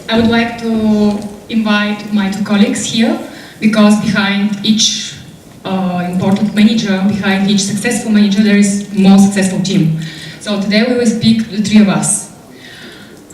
I would like to invite my two colleagues here, because behind each important manager, behind each successful manager, there is more successful team. So today we will speak, the three of us.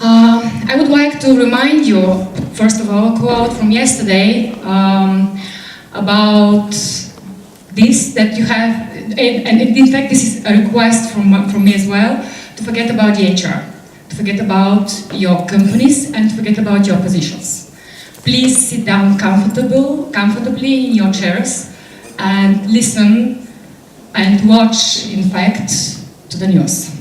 I would like to remind you, first of all, a quote from yesterday about this, that you have, and in fact this is a request from me as well, to forget about the HR, to forget about your companies, and to forget about your positions. Please sit down comfortably in your chairs and listen and watch, in fact, to the news.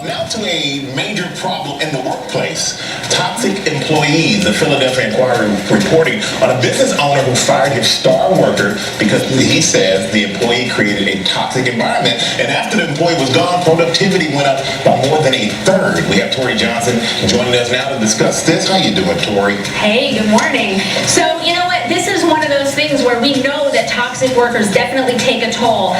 Now to a major problem in the workplace. Toxic employees. The Philadelphia Inquirer reporting on a business owner who fired his star worker because he says the employee created a toxic environment. And after the employee was gone, productivity went up by more than a third. We have Tori Johnson joining us now to discuss this. How you doing, Tori? Hey, good morning. So, you know what? This is one of those things where we know that toxic workers definitely take a toll.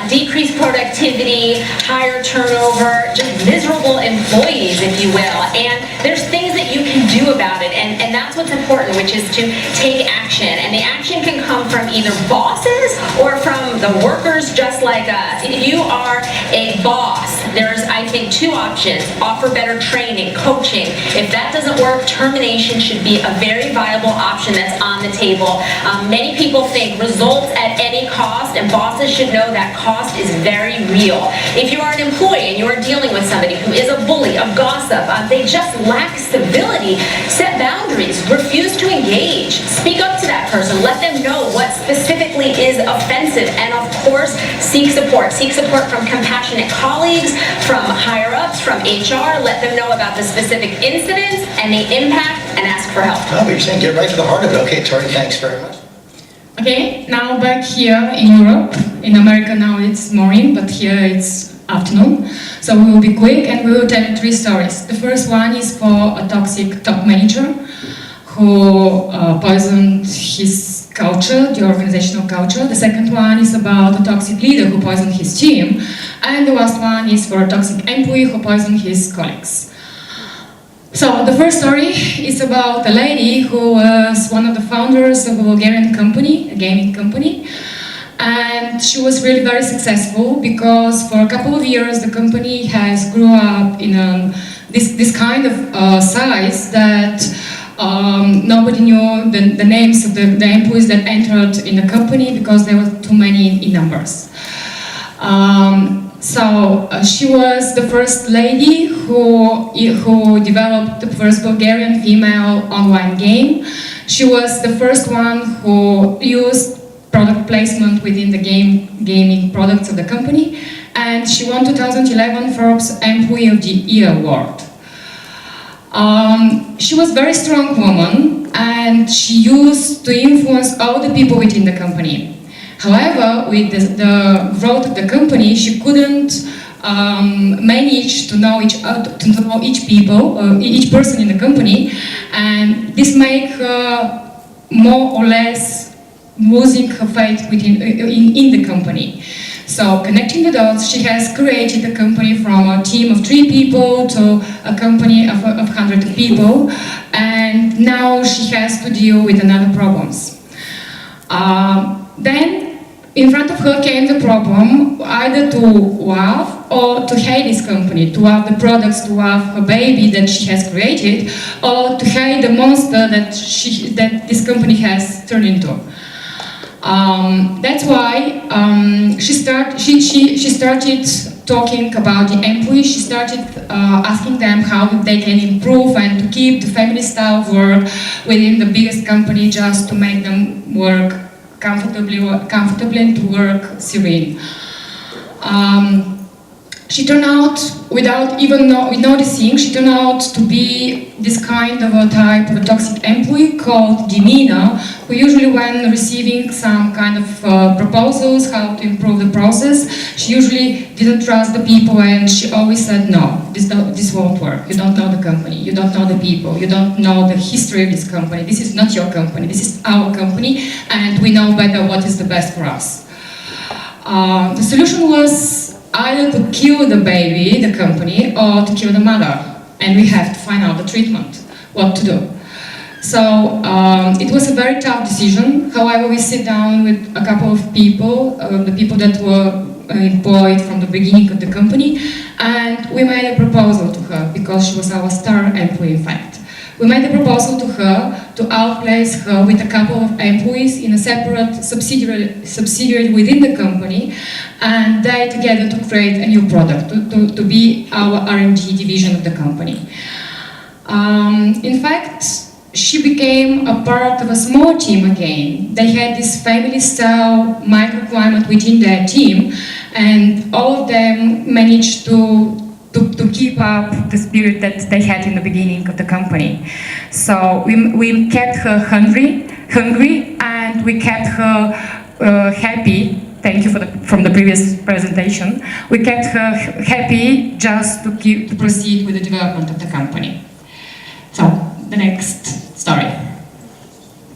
Decreased productivity, higher turnover, just miserable employees, if you will. And there's things that you can do about it, and that's what's important, which is to take action. And the action can come from either bosses or from the workers just like us. If you are a boss, there's, I think, two options. Offer better training, coaching. If that doesn't work, termination should be a very viable option that's on the table. Many people think results at any cost, and bosses should know that cost is very real. If you are an employee and you are dealing with somebody who is a bully, a gossip, they just lack stability, set boundaries, refuse to engage, speak up to that person, let them know what specifically is offensive, and of course, seek support. Seek support from compassionate colleagues, from higher ups, from HR, let them know about the specific incidents and the impact, and ask for help. Oh, but you're saying get right to the heart of it. Okay, Tori, thanks very much. Okay, now back here in Europe. In America now it's morning, but here it's afternoon. So we will be quick and we will tell you three stories. The first one is for a toxic top manager who poisoned his culture, the organizational culture. The second one is about a toxic leader who poisoned his team. And the last one is for a toxic employee who poisoned his colleagues. So the first story is about a lady who was one of the founders of a Bulgarian company, a gaming company. And she was really very successful because for a couple of years the company has grew up in this kind of size that nobody knew the names of the employees that entered in the company because there were too many in numbers. She was the first lady who developed the first Bulgarian female online game. She was the first one who used product placement within the gaming products of the company, and she won 2011 Forbes Employee of the Year award. She was a very strong woman, and she used to influence all the people within the company. However, with the growth of the company, she couldn't manage to know each person in the company, and this made her more or less losing her faith in the company. So, connecting the dots, she has created the company from a team of 3 people to a company of 100 people, and now she has to deal with another problems. Then, in front of her came the problem either to love or to hate this company, to love the products, to love her baby that she has created, or to hate the monster that this company has turned into. That's why she started talking about the employees. She started asking them how they can improve and to keep the family style work within the biggest company, just to make them work comfortably and to work serene. She turned out, without even noticing, she turned out to be this kind of a type of a toxic employee called Galina, who usually, when receiving some kind of proposals, how to improve the process, she usually didn't trust the people, and she always said, no, this won't work. You don't know the company, you don't know the people, you don't know the history of this company. This is not your company, this is our company, and we know better what is the best for us. The solution was either to kill the baby, the company, or to kill the mother. And we have to find out the treatment. what to do. So it was a very tough decision. However, we sit down with a couple of people, the people that were employed from the beginning of the company, and we made a proposal to her because she was our star employee, in fact. We made a proposal to her to outplace her with a couple of employees in a separate subsidiary within the company, and they together to create a new product, to be our R&D division of the company. In fact, she became a part of a small team again. They had this family-style microclimate within their team, and all of them managed to keep up the spirit that they had in the beginning of the company. So we kept her hungry, and we kept her happy. Thank you from the previous presentation. We kept her happy just to proceed with the development of the company. So the next story.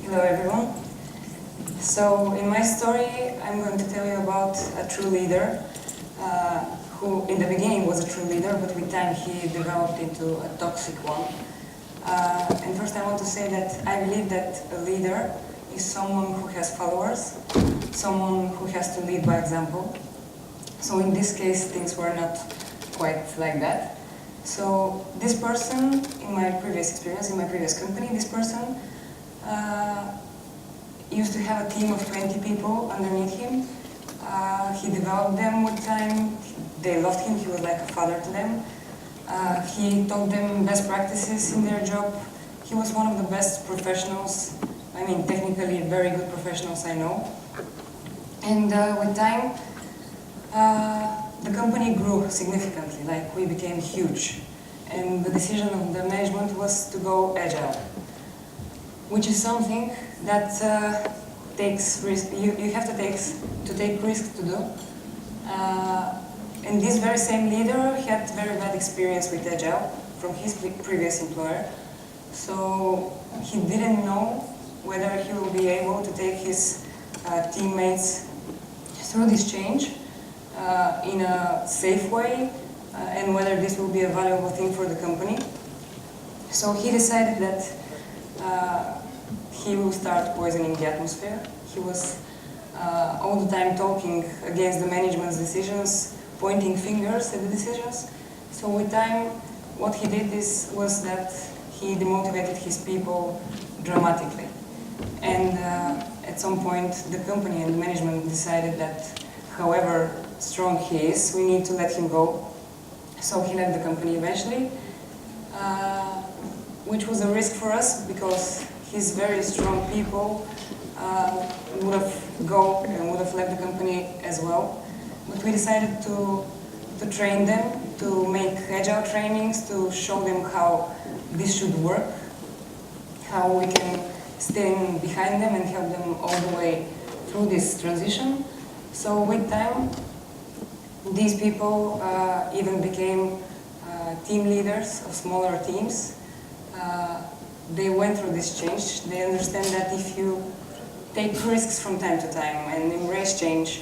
Hello everyone. So in my story I'm going to tell you about a true leader who in the beginning was a true leader, but with time he developed into a toxic one. And first I want to say that I believe that a leader is someone who has followers, someone who has to lead by example. So in this case things were not quite like that. So this person, in my previous experience, in my previous company, this person used to have a team of 20 people underneath him. He developed them with time. They loved him. He was like a father to them. He taught them best practices in their job. He was one of the best professionals, I mean technically very good professionals I know. And with time, the company grew significantly, like we became huge. And the decision of the management was to go agile, which is something that takes risk. You have to take risk to do. And this very same leader had very bad experience with agile from his previous employer. So he didn't know whether he will be able to take his teammates through this change in a safe way, and whether this will be a valuable thing for the company. So he decided that he will start poisoning the atmosphere. He was all the time talking against the management's decisions, pointing fingers at the decisions. So with time, what he did was that he demotivated his people dramatically. And at some point, the company and the management decided that however strong he is, we need to let him go. So he left the company eventually, which was a risk for us because his very strong people would have gone and would have left the company as well. But we decided to train them, to make agile trainings, to show them how this should work, how we can stand behind them and help them all the way through this transition. So with time, these people even became team leaders of smaller teams. They went through this change. They understand that if you take risks from time to time and embrace change,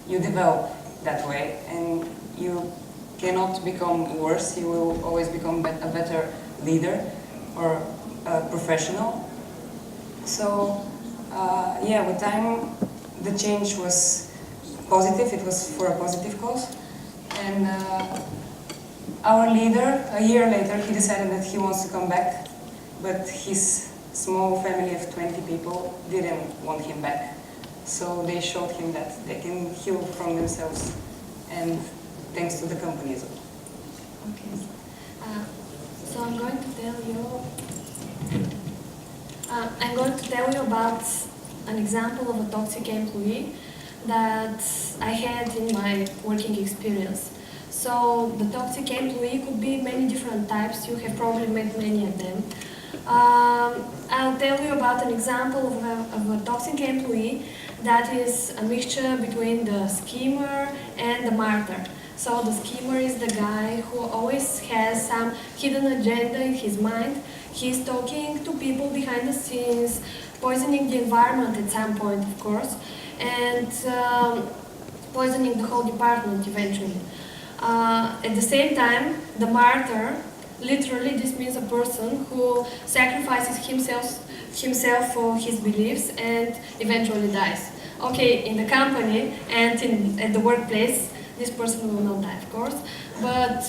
you develop that way and you cannot become worse. You will always become a better leader or a professional. So yeah, with time the change was positive. It was for a positive cause. And our leader, a year later, he decided that he wants to come back, but his small family of 20 people didn't want him back. So they showed him that they can heal from themselves, and thanks to the company as well. Okay. So I'm going to tell you about an example of a toxic employee that I had in my working experience. So the toxic employee could be many different types. You have probably met many of them. I'll tell you about an example of a toxic employee that is a mixture between the schemer and the martyr. So the schemer is the guy who always has some hidden agenda in his mind. He's talking to people behind the scenes, poisoning the environment at some point, of course, and poisoning the whole department eventually. At the same time, the martyr Literally, this means a person who sacrifices himself for his beliefs and eventually dies. Okay, in the company and at the workplace, this person will not die, of course, but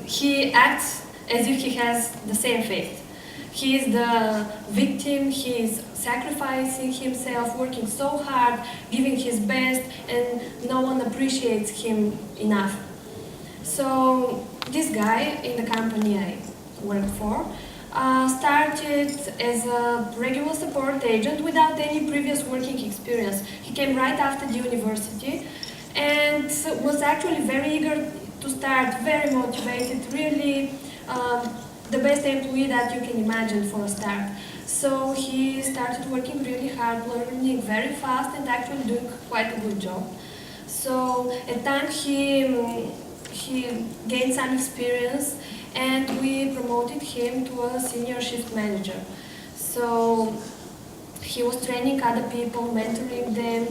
he acts as if he has the same fate. He is the victim, he is sacrificing himself, working so hard, giving his best, and no one appreciates him enough. So this guy in the company I worked for started as a regular support agent without any previous working experience. He came right after the university and was actually very eager to start, very motivated, really the best employee that you can imagine for a start. So he started working really hard, learning very fast and actually doing quite a good job. So at times he gained some experience and we promoted him to a senior shift manager. So he was training other people, mentoring them,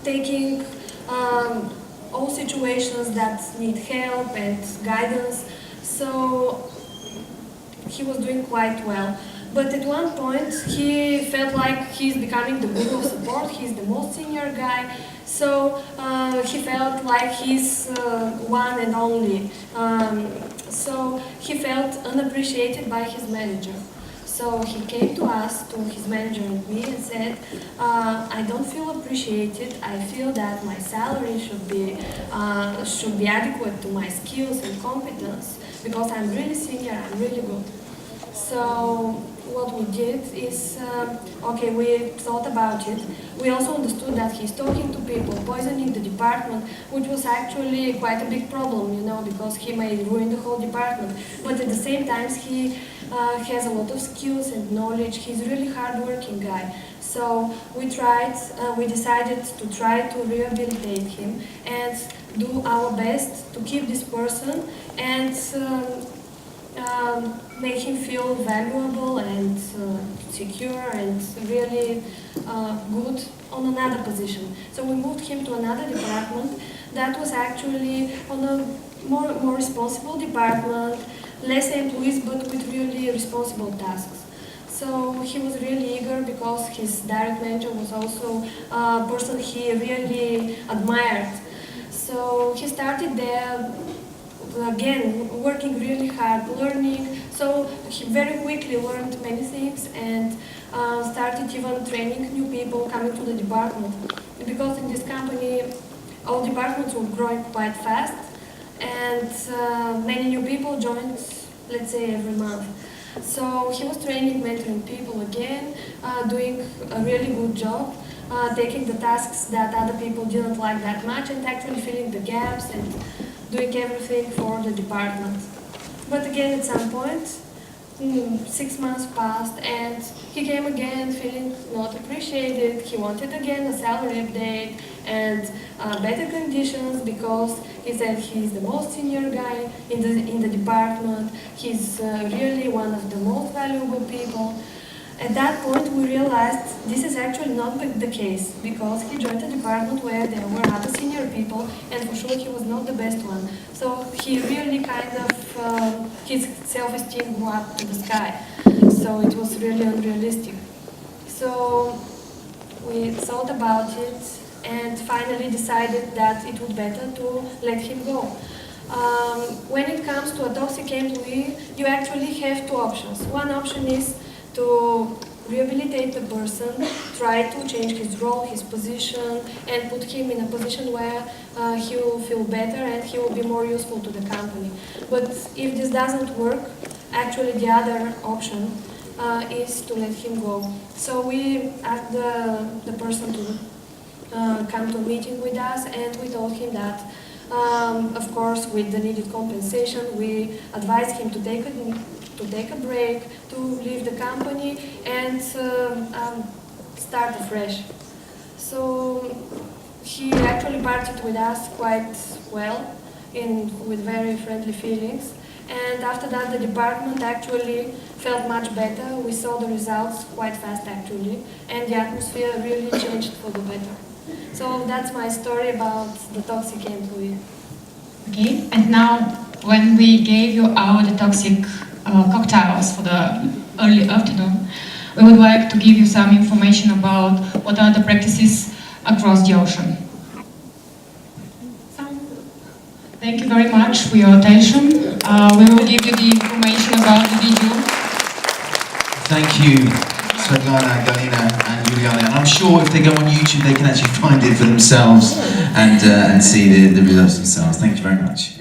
taking all situations that need help and guidance. So he was doing quite well. But at one point, he felt like he's becoming the guru of support, he's the most senior guy, so he felt like he's one and only. So he felt unappreciated by his manager. So he came to us, to his manager and me, and said, I don't feel appreciated, I feel that my salary should be adequate to my skills and competence, because I'm really senior, I'm really good. So what we did is, okay, we thought about it. We also understood that he's talking to people, poisoning the department, which was actually quite a big problem, you know, because he may ruin the whole department. But at the same time, he has a lot of skills and knowledge. He's a really hard-working guy. So we decided to try to rehabilitate him and do our best to keep this person and make him feel valuable and secure and really good on another position. So we moved him to another department that was actually on a more responsible department, less employees but with really responsible tasks. So he was really eager because his direct manager was also a person he really admired. So he started there, again, working really hard, learning. So he very quickly learned many things and started even training new people coming to the department. Because in this company, all departments were growing quite fast and many new people joined, let's say, every month. So he was training, mentoring people again, doing a really good job, taking the tasks that other people didn't like that much and actually filling the gaps and doing everything for the department. But again, at some point, 6 months passed and he came again feeling not appreciated. He wanted again a salary update and better conditions because he said he's the most senior guy in the department. He's really one of the most valuable people. At that point, we realized this is actually not the case because he joined a department where there were other senior people and for sure he was not the best one. So he really kind of, his self-esteem grew up to the sky. So it was really unrealistic. So we thought about it and finally decided that it would be better to let him go. When it comes to a toxic employee, you actually have two options. One option is to rehabilitate the person, try to change his role, his position, and put him in a position where he will feel better and he will be more useful to the company. But if this doesn't work, actually the other option is to let him go. So we asked the person to come to a meeting with us and we told him that of course with the needed compensation we advised him to take a break, to leave the company and start afresh. So he actually partied with us quite well, with very friendly feelings. And after that the department actually felt much better. We saw the results quite fast actually, and the atmosphere really changed for the better. So that's my story about the toxic employee. Okay, and now when we gave you our toxic cocktails for the early afternoon, we would like to give you some information about what are the practices across the ocean. Thank you very much for your attention. We will give you the information about the video. Thank you, Svetlana, Galina and Juliana. And I'm sure if they go on YouTube they can actually find it for themselves and see the results themselves. Thank you very much.